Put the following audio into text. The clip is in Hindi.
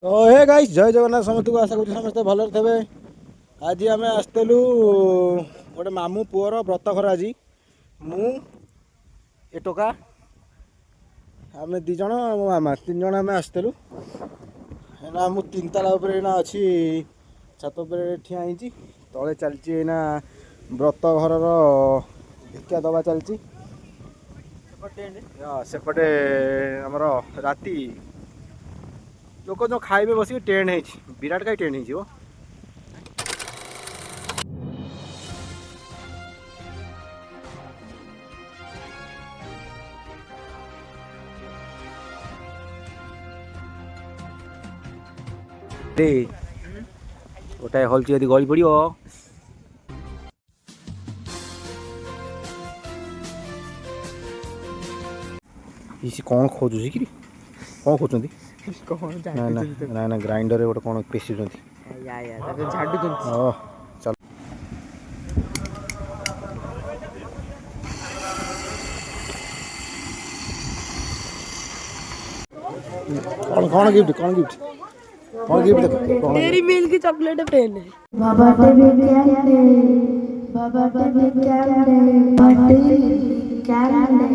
तो हे गाइस जय जगन्नाथ समस्त को आशा करूँ समस्ते भल थे। आज आम आसलु गोटे मामू पुअर व्रत घर आज मु ए टोका आम दिज मो मामा 3 जन आम आसलु है मु 3 ताला अच्छी छात ठिया तले चलती व्रत घर भिक्षा दबा चलती सेपटे आमर राति लोक जो खाइबे बस टेंट है विराट कहीं टेंट हो गोटाए हल्ची यदि गली पड़ो कौन खोजुची कि कौन खोजुंती ना ना ग्राइंडर गोटे कौन पेशी झाड़ू चल कौन कौन गिफ्ट कौन गिफ्ट कौन गिफ्ट देखो डेयरी मिल्क चॉकलेट पेन है। बाबा टीवी कैंडे बाबा टीवी कैंडे बाबा टीवी कैंडे